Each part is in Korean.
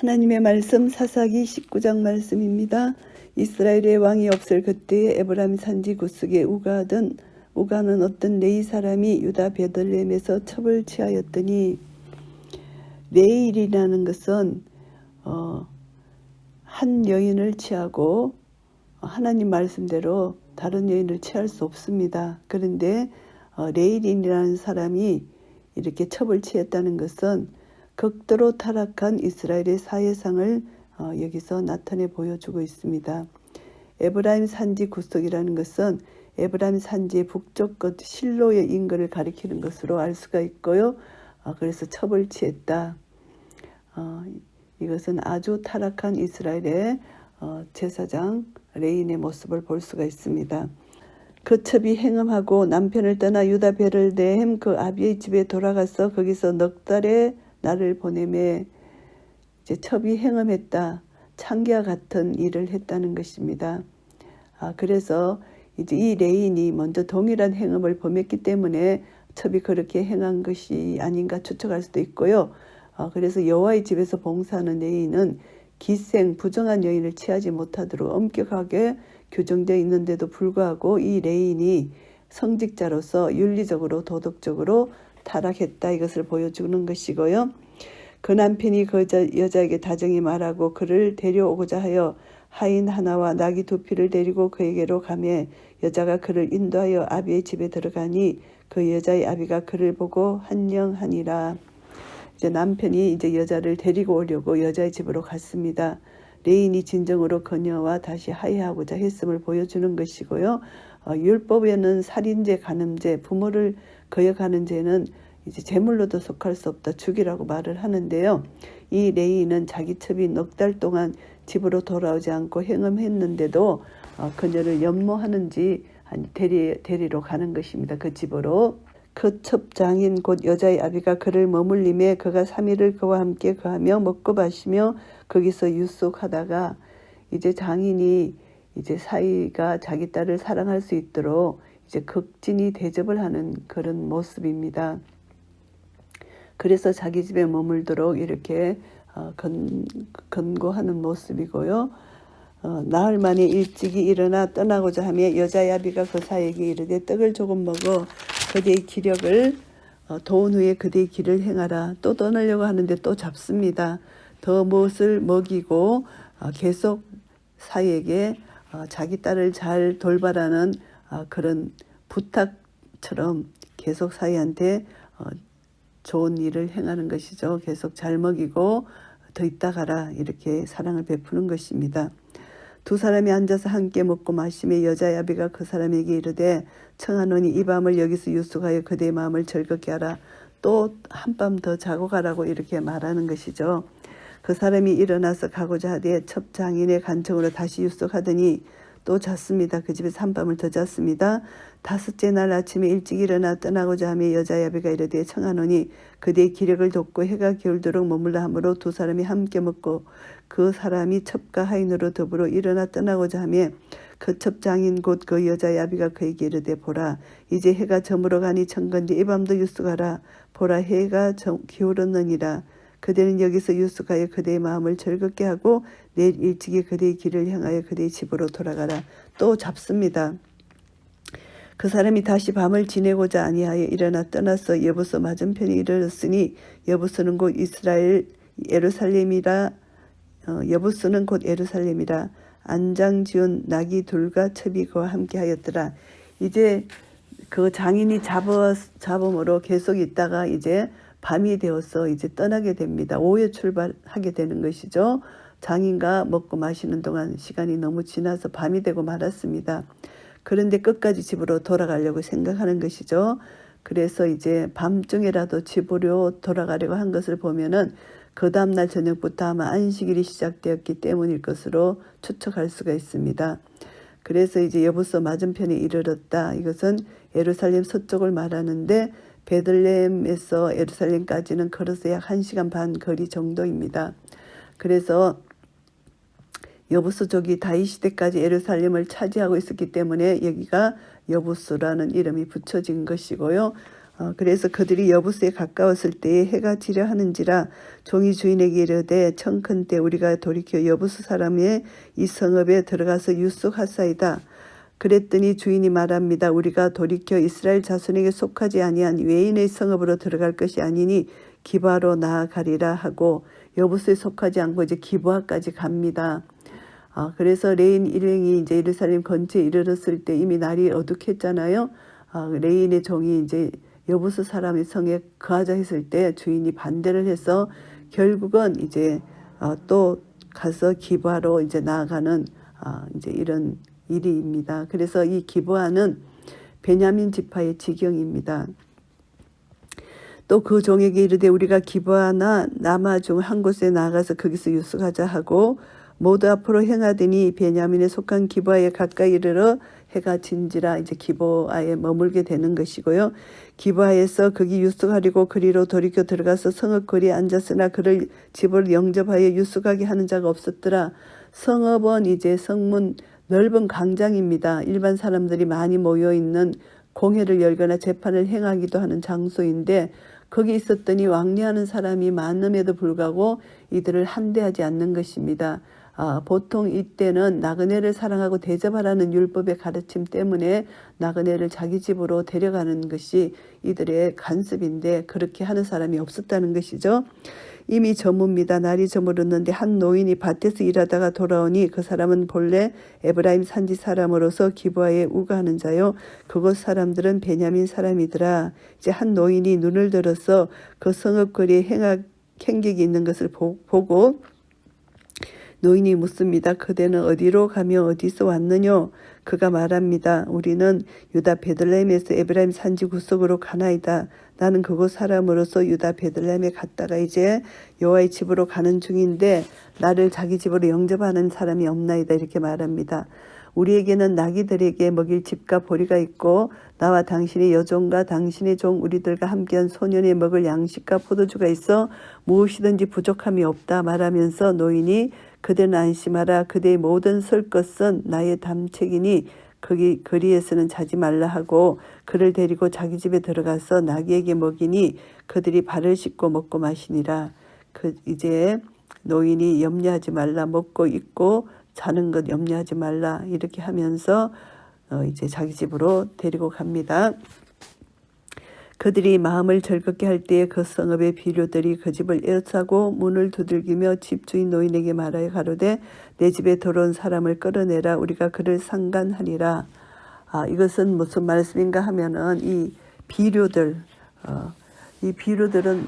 하나님의 말씀 사사기 19장 말씀입니다. 이스라엘의 왕이 없을 그때에 에브라임 산지 구석에 우가는 어떤 레위 사람이 유다 베들레헴에서 첩을 취하였더니, 레일이라는 것은 한 여인을 취하고 하나님 말씀대로 다른 여인을 취할 수 없습니다. 그런데 레일이라는 사람이 이렇게 첩을 취했다는 것은 극도로 타락한 이스라엘의 사회상을 여기서 나타내 보여주고 있습니다. 에브라임 산지 구석이라는 것은 에브라임 산지의 북쪽 끝 실로의 인거를 가리키는 것으로 알 수가 있고요. 그래서 첩을 취했다. 이것은 아주 타락한 이스라엘의 제사장 레인의 모습을 볼 수가 있습니다. 그 첩이 행음하고 남편을 떠나 유다 베들레헴 그 아비의 집에 돌아가서 거기서 넉 달의 날을 보내매, 이제 첩이 행음했다. 창기와 같은 일을 했다는 것입니다. 그래서 이제 이 레인이 먼저 동일한 행음을 범했기 때문에 첩이 그렇게 행한 것이 아닌가 추측할 수도 있고요. 그래서 여호와의 집에서 봉사하는 레인은 기생 부정한 여인을 취하지 못하도록 엄격하게 규정되어 있는데도 불구하고 이 레인이 성직자로서 윤리적으로 도덕적으로 타락했다, 이것을 보여주는 것이고요. 그 남편이 그 여자에게 다정히 말하고 그를 데려오고자 하여 하인 하나와 나귀 2匹를 데리고 그에게로 가매 여자가 그를 인도하여 아비의 집에 들어가니 그 여자의 아비가 그를 보고 한영하니라. 이제 남편이 이제 여자를 데리고 오려고 여자의 집으로 갔습니다. 레인이 진정으로 그녀와 다시 화해하고자 했음을 보여주는 것이고요. 율법에는 살인죄, 간음죄, 부모를 거역하는 죄는 이제 제물로도 속할 수 없다, 죽이라고 말을 하는데요. 이 레인은 자기 첩이 넉 달 동안 집으로 돌아오지 않고 행음했는데도 그녀를 연모하는지 데리러 가는 것입니다. 그 집으로. 그 첩장인 곧 여자의 아비가 그를 머물림에 그가 3일을 그와 함께 거하며 먹고 마시며 거기서 유숙하다가, 이제 장인이 이제 사위가 자기 딸을 사랑할 수 있도록 이제 극진히 대접을 하는 그런 모습입니다. 그래서 자기 집에 머물도록 이렇게 권고하는 모습이고요. 나흘 만에 일찍이 일어나 떠나고자 하며 여자의 아비가 그 사에게 이르되 떡을 조금 먹어 그대의 기력을 도운 후에 그대의 길을 행하라. 또 떠나려고 하는데 또 잡습니다. 더 무엇을 먹이고 계속 사에게 자기 딸을 잘 돌봐라는 그런 부탁처럼 계속 사이한테 좋은 일을 행하는 것이죠. 계속 잘 먹이고 더 있다 가라, 이렇게 사랑을 베푸는 것입니다. 두 사람이 앉아서 함께 먹고 마시며 여자의 아비가 그 사람에게 이르되 청하노니 이 밤을 여기서 유숙하여 그대의 마음을 즐겁게 하라. 또 한밤 더 자고 가라고 이렇게 말하는 것이죠. 그 사람이 일어나서 가고자 하되 첩장인의 간청으로 다시 유숙하더니 또 잤습니다. 그 집에서 한밤을 더 잤습니다. 5째 날 아침에 일찍 일어나 떠나고자 하며 여자의 아비가 이르되 청하노니 그대의 기력을 돕고 해가 기울도록 머물라 하므로 두 사람이 함께 먹고 그 사람이 첩과 하인으로 더불어 일어나 떠나고자 하며 그 첩장인 곧 그 여자의 아비가 그에게 이르되 보라, 이제 해가 저물어 가니 청건대 이 밤도 유숙하라. 보라, 해가 기울었느니라. 그대는 여기서 유숙하여 그대의 마음을 즐겁게 하고 내일 일찍이 그대의 길을 향하여 그대의 집으로 돌아가라. 또 잡습니다. 그 사람이 다시 밤을 지내고자 아니하여 일어나 떠나서 여부서 맞은편에 이르렀으니 여부서는 곧 예루살렘이라. 여부서는 곧 예루살렘이라. 안장 지은 나귀 둘과 첩이 그와 함께 하였더라. 이제 그 장인이 잡음으로 계속 있다가 이제 밤이 되어서 이제 떠나게 됩니다. 오후에 출발하게 되는 것이죠. 장인과 먹고 마시는 동안 시간이 너무 지나서 밤이 되고 말았습니다. 그런데 끝까지 집으로 돌아가려고 생각하는 것이죠. 그래서 이제 밤중에라도 집으로 돌아가려고 한 것을 보면은 그 다음날 저녁부터 아마 안식일이 시작되었기 때문일 것으로 추측할 수가 있습니다. 그래서 이제 여부서 맞은편에 이르렀다. 이것은 예루살렘 서쪽을 말하는데 베들레헴에서 예루살렘까지는 걸어서 약 1시간 반 거리 정도입니다. 그래서 여부수족이 다윗 시대까지 예루살렘을 차지하고 있었기 때문에 여기가 여부수라는 이름이 붙여진 것이고요. 그래서 그들이 여부수에 가까웠을 때에 해가 지려 하는지라 종이 주인에게 이르되 청컨대 우리가 돌이켜 여부수 사람의 이 성읍에 들어가서 유숙하사이다. 그랬더니 주인이 말합니다. 우리가 돌이켜 이스라엘 자손에게 속하지 아니한 외인의 성읍으로 들어갈 것이 아니니 기브아로 나아가리라 하고 여부수에 속하지 않고 이제 기브아까지 갑니다. 그래서 레인 일행이 이제 예루살렘 근처에 이르렀을 때 이미 날이 어둑했잖아요. 레인의 종이 이제 여부수 사람의 성에 거하자 했을 때 주인이 반대를 해서 결국은 이제 또 가서 기브아로 이제 나아가는 이제 이런 일입니다. 그래서 이 기브아는 베냐민 지파의 지경입니다. 또 그 종에게 이르되 우리가 기브아나 라마 중 한 곳에 나가서 거기서 유숙하자 하고 모두 앞으로 행하더니 베냐민에 속한 기브아에 가까이 이르러 해가 진지라 이제 기브아에 머물게 되는 것이고요. 기브아에서 거기 유숙하려고 그리로 돌이켜 들어가서 성읍 거리에 앉았으나 그를 집을 영접하여 유숙하게 하는 자가 없었더라. 성읍은 이제 성문 넓은 광장입니다. 일반 사람들이 많이 모여있는 공회를 열거나 재판을 행하기도 하는 장소인데 거기 있었더니 왕래하는 사람이 많음에도 불구하고 이들을 한대하지 않는 것입니다. 보통 이때는 나그네를 사랑하고 대접하라는 율법의 가르침 때문에 나그네를 자기 집으로 데려가는 것이 이들의 관습인데 그렇게 하는 사람이 없었다는 것이죠. 이미 저뭅니다. 날이 저물었는데 한 노인이 밭에서 일하다가 돌아오니 그 사람은 본래 에브라임 산지 사람으로서 기브아에 우거하는 자요. 그곳 사람들은 베냐민 사람이더라. 이제 한 노인이 눈을 들어서 그 성읍 거리에 행객이 있는 것을 보고 노인이 묻습니다. 그대는 어디로 가며 어디서 왔느뇨? 그가 말합니다. 우리는 유다 베들레헴에서 에브라임 산지 구석으로 가나이다. 나는 그곳 사람으로서 유다 베들레헴에 갔다가 이제 여호와의 집으로 가는 중인데 나를 자기 집으로 영접하는 사람이 없나이다. 이렇게 말합니다. 우리에게는 나귀들에게 먹일 집과 보리가 있고 나와 당신의 여종과 당신의 종 우리들과 함께한 소년의 먹을 양식과 포도주가 있어 무엇이든지 부족함이 없다 말하면서 노인이 그대는 안심하라. 그대의 모든 설 것은 나의 담책이니 거기 거리에서는 자지 말라 하고 그를 데리고 자기 집에 들어가서 나귀에게 먹이니 그들이 발을 씻고 먹고 마시니라. 이제 노인이 염려하지 말라. 먹고 입고 자는 것 염려하지 말라. 이렇게 하면서 이제 자기 집으로 데리고 갑니다. 그들이 마음을 즐겁게 할 때에 그 성읍의 비료들이 그 집을 에워싸고 문을 두들기며 집주인 노인에게 말하여 가로되 내 집에 들어온 사람을 끌어내라. 우리가 그를 상간하리라. 이것은 무슨 말씀인가 하면은 이 비료들, 이 비료들은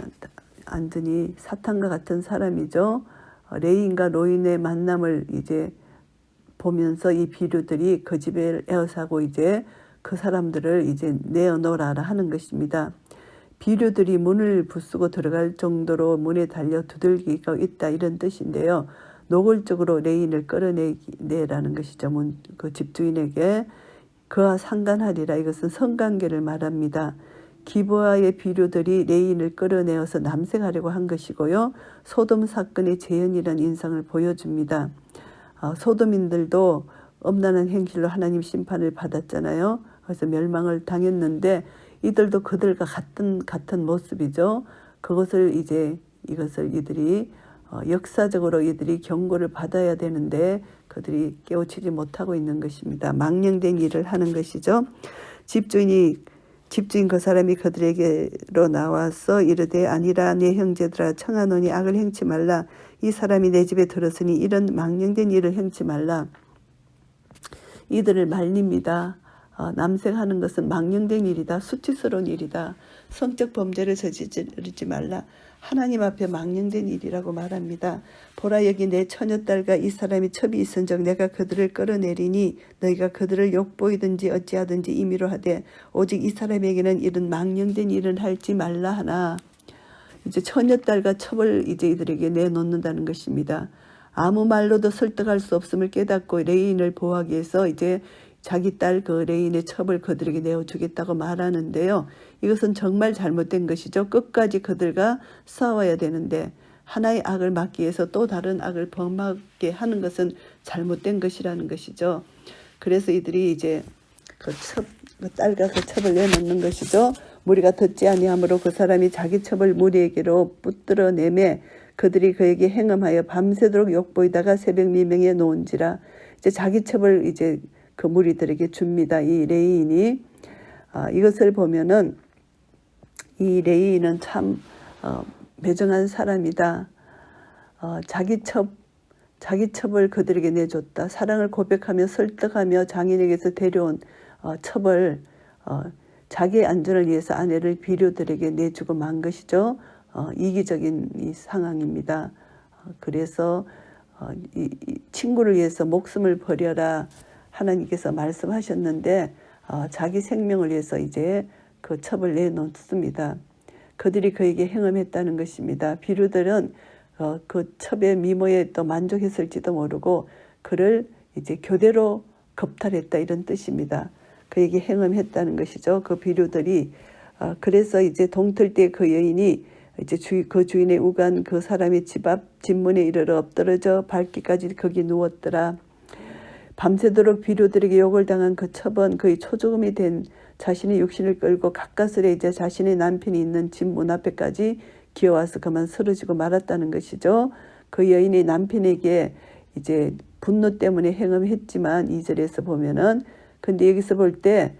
완전히 사탄과 같은 사람이죠. 레인과 노인의 만남을 이제 보면서 이 비료들이 그 집에 에워싸고 이제 그 사람들을 이제 내어놓으라 하는 것입니다. 비료들이 문을 부수고 들어갈 정도로 문에 달려 두들기가 있다 이런 뜻인데요. 노골적으로 레인을 끌어내라는 것이죠. 그 집주인에게 그와 상간하리라. 이것은 성관계를 말합니다. 기브아의 비료들이 레인을 끌어내어서 남색하려고 한 것이고요. 소돔 사건의 재현이라는 인상을 보여줍니다. 소돔인들도 엄란한 행실로 하나님 심판을 받았잖아요. 그래서 멸망을 당했는데 이들도 그들과 같은 모습이죠. 그것을 이것을 이들이 역사적으로 이들이 경고를 받아야 되는데 그들이 깨우치지 못하고 있는 것입니다. 망령된 일을 하는 것이죠. 집주인 그 사람이 그들에게로 나와서 이르되 아니라 내 형제들아 청하노니 악을 행치 말라. 이 사람이 내 집에 들었으니 이런 망령된 일을 행치 말라. 이들을 말립니다. 남색하는 것은 망령된 일이다. 수치스러운 일이다. 성적 범죄를 저지르지 말라. 하나님 앞에 망령된 일이라고 말합니다. 보라 여기 내 처녀딸과 이 사람이 첩이 있은즉 내가 그들을 끌어내리니 너희가 그들을 욕보이든지 어찌하든지 임의로 하되 오직 이 사람에게는 이런 망령된 일을 할지 말라 하나. 이제 처녀딸과 첩을 이제 이들에게 내놓는다는 것입니다. 아무 말로도 설득할 수 없음을 깨닫고 레인을 보호하기 위해서 이제 자기 딸 그 레인의 첩을 그들에게 내어주겠다고 말하는데요. 이것은 정말 잘못된 것이죠. 끝까지 그들과 싸워야 되는데 하나의 악을 막기 위해서 또 다른 악을 범하게 하는 것은 잘못된 것이라는 것이죠. 그래서 이들이 이제 그 딸과 그 첩을 내놓는 것이죠. 무리가 듣지 아니하므로 그 사람이 자기 첩을 무리에게로 붙들어내매 그들이 그에게 행음하여 밤새도록 욕보이다가 새벽 미명에 놓은지라. 이제 자기 첩을 이제 그 무리들에게 줍니다. 이 레이인이. 이것을 보면은 이 레이인은 참 매정한 사람이다. 자기 첩을 그들에게 내줬다. 사랑을 고백하며 설득하며 장인에게서 데려온 첩을 자기의 안전을 위해서 아내를 비류들에게 내주고 만 것이죠. 이기적인 이 상황입니다. 그래서 이 친구를 위해서 목숨을 버려라 하나님께서 말씀하셨는데 자기 생명을 위해서 이제 그 첩을 내놓습니다. 그들이 그에게 행음했다는 것입니다. 비류들은 그 첩의 미모에 또 만족했을지도 모르고 그를 이제 교대로 겁탈했다 이런 뜻입니다. 그에게 행음했다는 것이죠. 그 비류들이. 그래서 이제 동틀 때 그 여인이 이제 그 주인의 우간 그 사람의 집 앞 집문에 이르러 엎드러져 밟기까지 거기 누웠더라. 밤새도록 비류들에게 욕을 당한 그 첩은 그의 초조금이 된 자신의 육신을 끌고 가까스레 이제 자신의 남편이 있는 집 문 앞에까지 기어와서 그만 쓰러지고 말았다는 것이죠. 그 여인이 남편에게 이제 분노 때문에 행음했지만 2절에서 보면은 근데 여기서 볼 때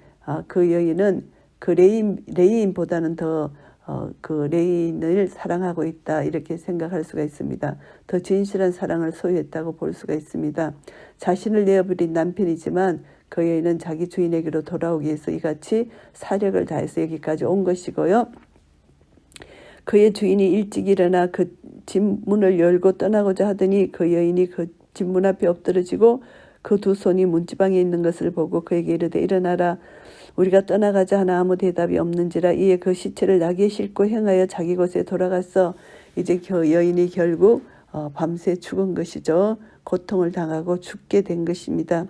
그 여인은 그 레인보다는 더 그 레인을 사랑하고 있다 이렇게 생각할 수가 있습니다. 더 진실한 사랑을 소유했다고 볼 수가 있습니다. 자신을 내어버린 남편이지만 그 여인은 자기 주인에게로 돌아오기 위해서 이같이 사력을 다해서 여기까지 온 것이고요. 그의 주인이 일찍 일어나 그 집 문을 열고 떠나고자 하더니 그 여인이 그 집 문 앞에 엎드러지고 그 두 손이 문지방에 있는 것을 보고 그에게 이르되 일어나라 우리가 떠나가자 하나 아무 대답이 없는지라. 이에 그 시체를 나귀에 싣고 행하여 자기 곳에 돌아가서 이제 그 여인이 결국 밤새 죽은 것이죠. 고통을 당하고 죽게 된 것입니다.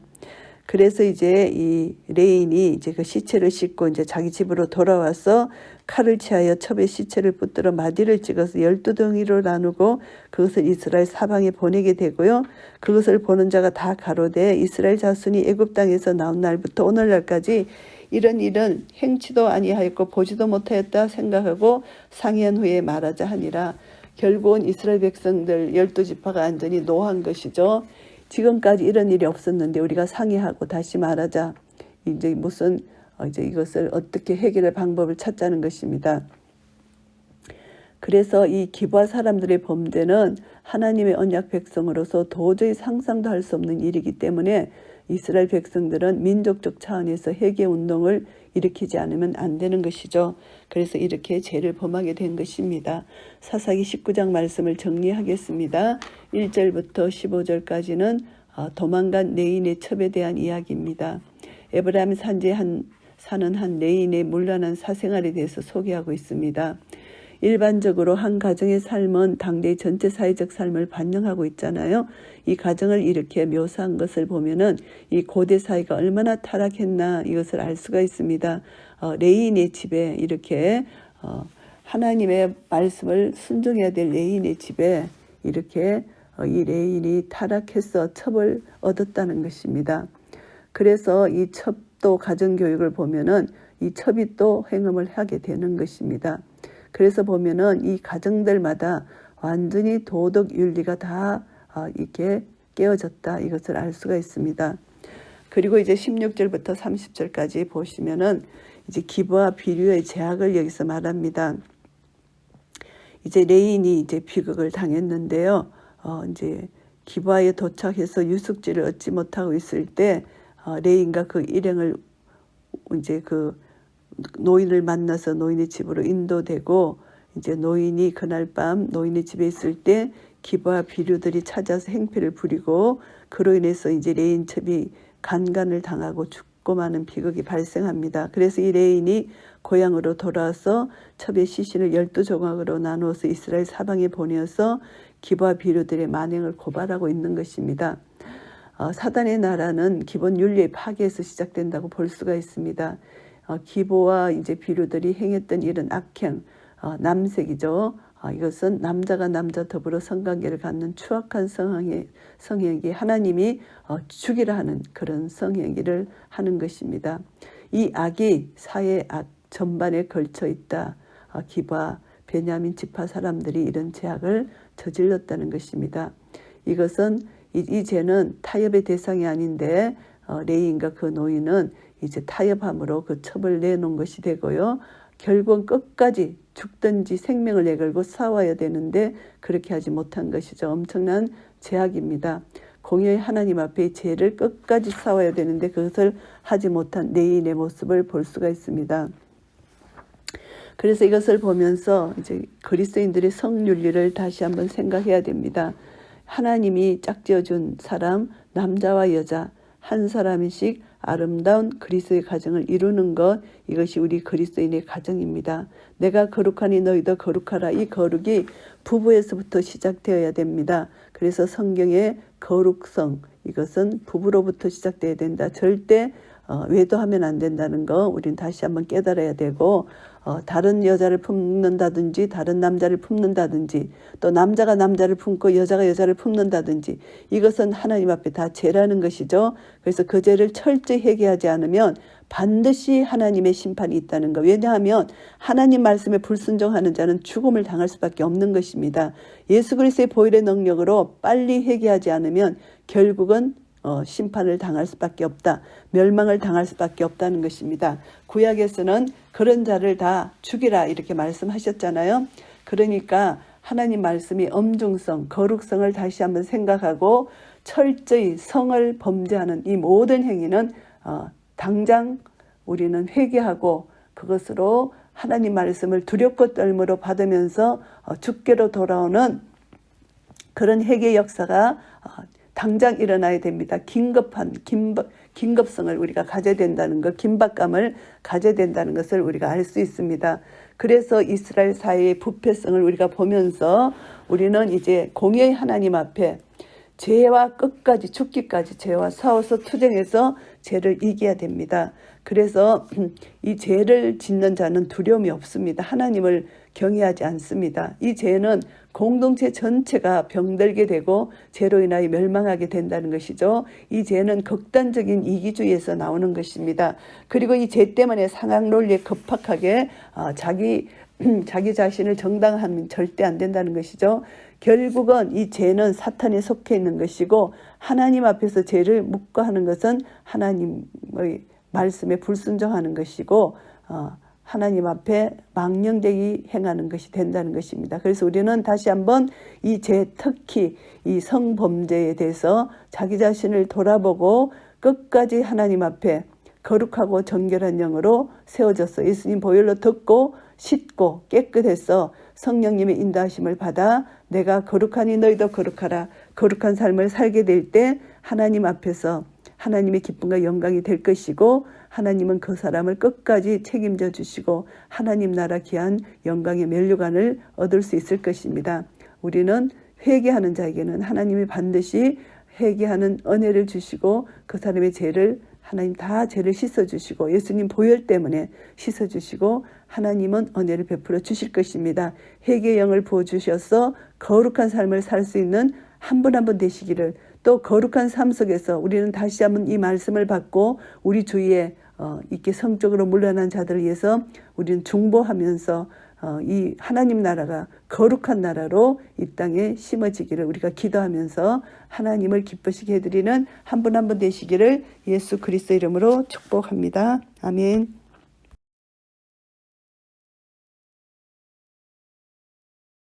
그래서 이제 이 레인이 이제 그 시체를 싣고 이제 자기 집으로 돌아와서 칼을 취하여 첩의 시체를 붙들어 마디를 찍어서 12덩이로 나누고 그것을 이스라엘 사방에 보내게 되고요. 그것을 보는 자가 다 가로되 이스라엘 자손이 애굽 땅에서 나온 날부터 오늘날까지 이런 일은 행치도 아니하였고 보지도 못하였다 생각하고 상의한 후에 말하자 하니라. 결국은 이스라엘 백성들 12지파가 완전히 노한 것이죠. 지금까지 이런 일이 없었는데 우리가 상의하고 다시 말하자. 이제 무슨 이제 이것을 어떻게 해결할 방법을 찾자는 것입니다. 그래서 이 기브아 사람들의 범죄는 하나님의 언약 백성으로서 도저히 상상도 할 수 없는 일이기 때문에 이스라엘 백성들은 민족적 차원에서 회개 운동을 일으키지 않으면 안 되는 것이죠. 그래서 이렇게 죄를 범하게 된 것입니다. 사사기 19장 말씀을 정리하겠습니다. 1절부터 15절까지는 도망간 레인의 첩에 대한 이야기입니다. 에브라임 산지에 사는 한 레인의 문란한 사생활에 대해서 소개하고 있습니다. 일반적으로 한 가정의 삶은 당대의 전체 사회적 삶을 반영하고 있잖아요. 이 가정을 이렇게 묘사한 것을 보면은 이 고대 사회가 얼마나 타락했나 이것을 알 수가 있습니다. 레인의 집에 이렇게 하나님의 말씀을 순종해야 될 레인의 집에 이렇게 이 레인이 타락해서 첩을 얻었다는 것입니다. 그래서 이 첩도 가정교육을 보면은 이 첩이 또 행음을 하게 되는 것입니다. 그래서 보면은 이 가정들마다 완전히 도덕 윤리가 다 이렇게 깨어졌다 이것을 알 수가 있습니다. 그리고 이제 16절부터 30절까지 보시면은 이제 기브와 비류의 제약을 여기서 말합니다. 이제 레인이 이제 비극을 당했는데요. 이제 기브아에 도착해서 유숙지를 얻지 못하고 있을 때 레인과 그 일행을 이제 그 노인을 만나서 노인의 집으로 인도되고 이제 노인이 그날 밤 노인의 집에 있을 때 기브아 비류들이 찾아서 행패를 부리고 그로 인해서 이제 레인 첩이 간간을 당하고 죽고 마는 비극이 발생합니다. 그래서 이 레인이 고향으로 돌아와서 첩의 시신을 12조각으로 나누어서 이스라엘 사방에 보내어서 기브아 비류들의 만행을 고발하고 있는 것입니다. 사단의 나라는 기본 윤리의 파괴에서 시작된다고 볼 수가 있습니다. 기브와 이제 비류들이 행했던 일은 악행, 남색이죠. 이것은 남자가 남자 더불어 성관계를 갖는 추악한 성행위, 하나님이 죽이라 하는 그런 성행위를 하는 것입니다. 이 악이 사회 악, 전반에 걸쳐 있다. 기브아, 베냐민 지파 사람들이 이런 죄악을 저질렀다는 것입니다. 이것은 이 죄는 타협의 대상이 아닌데 레이인과 그 노인은 이제 타협함으로 그 첩을 내놓은 것이 되고요. 결국은 끝까지 죽든지 생명을 내걸고 싸워야 되는데 그렇게 하지 못한 것이죠. 엄청난 죄악입니다. 공의의 하나님 앞에 죄를 끝까지 싸워야 되는데 그것을 하지 못한 레이인의 모습을 볼 수가 있습니다. 그래서 이것을 보면서 이제 그리스도인들의 성윤리를 다시 한번 생각해야 됩니다. 하나님이 짝지어준 사람, 남자와 여자 한 사람씩 아름다운 그리스도의 가정을 이루는 것, 이것이 우리 그리스도인의 가정입니다. 내가 거룩하니 너희도 거룩하라. 이 거룩이 부부에서부터 시작되어야 됩니다. 그래서 성경의 거룩성, 이것은 부부로부터 시작되어야 된다. 절대 외도하면 안 된다는 거 우리는 다시 한번 깨달아야 되고, 다른 여자를 품는다든지 다른 남자를 품는다든지 또 남자가 남자를 품고 여자가 여자를 품는다든지 이것은 하나님 앞에 다 죄라는 것이죠. 그래서 그 죄를 철저히 회개하지 않으면 반드시 하나님의 심판이 있다는 것. 왜냐하면 하나님 말씀에 불순종하는 자는 죽음을 당할 수밖에 없는 것입니다. 예수 그리스도의 보혈의 능력으로 빨리 회개하지 않으면 결국은 심판을 당할 수밖에 없다. 멸망을 당할 수밖에 없다는 것입니다. 구약에서는 그런 자를 다 죽이라 이렇게 말씀하셨잖아요. 그러니까 하나님 말씀이 엄중성, 거룩성을 다시 한번 생각하고 철저히 성을 범죄하는 이 모든 행위는 당장 우리는 회개하고 그것으로 하나님 말씀을 두렵고 떨므로 받으면서 주께로 돌아오는 그런 회개 역사가 당장 일어나야 됩니다. 긴급성을 우리가 가져야 된다는 것, 긴박감을 가져야 된다는 것을 우리가 알 수 있습니다. 그래서 이스라엘 사회의 부패성을 우리가 보면서 우리는 이제 공의의 하나님 앞에 죄와 끝까지 죽기까지 죄와 싸워서 투쟁해서 죄를 이겨야 됩니다. 그래서 이 죄를 짓는 자는 두려움이 없습니다. 하나님을 경외하지 않습니다. 이 죄는 공동체 전체가 병들게 되고 죄로 인하여 멸망하게 된다는 것이죠. 이 죄는 극단적인 이기주의에서 나오는 것입니다. 그리고 이 죄 때문에 상학 논리에 급박하게 자기 자신을 정당하면 절대 안 된다는 것이죠. 결국은 이 죄는 사탄에 속해 있는 것이고 하나님 앞에서 죄를 묵과하는 것은 하나님의 말씀에 불순종하는 것이고 하나님 앞에 망령되게 행하는 것이 된다는 것입니다. 그래서 우리는 다시 한번 이 죄, 특히 이 성범죄에 대해서 자기 자신을 돌아보고 끝까지 하나님 앞에 거룩하고 정결한 영으로 세워져서 예수님 보혈로 듣고 씻고 깨끗해서 성령님의 인도하심을 받아 내가 거룩하니 너희도 거룩하라. 거룩한 삶을 살게 될 때 하나님 앞에서 하나님의 기쁨과 영광이 될 것이고 하나님은 그 사람을 끝까지 책임져 주시고 하나님 나라 귀한 영광의 면류관을 얻을 수 있을 것입니다. 우리는 회개하는 자에게는 하나님이 반드시 회개하는 은혜를 주시고 그 사람의 죄를 하나님 다 죄를 씻어주시고 예수님 보혈 때문에 씻어주시고 하나님은 은혜를 베풀어 주실 것입니다. 회개의 영을 부어주셔서 거룩한 삶을 살 수 있는 한 분 한 분 되시기를, 또 거룩한 삶 속에서 우리는 다시 한번 이 말씀을 받고 우리 주위에 이렇게 성적으로 물러난 자들을 위해서 우리는 중보하면서 이 하나님 나라가 거룩한 나라로 이 땅에 심어지기를 우리가 기도하면서 하나님을 기쁘시게 해드리는 한 분 한 분 되시기를 예수 그리스도 이름으로 축복합니다. 아멘.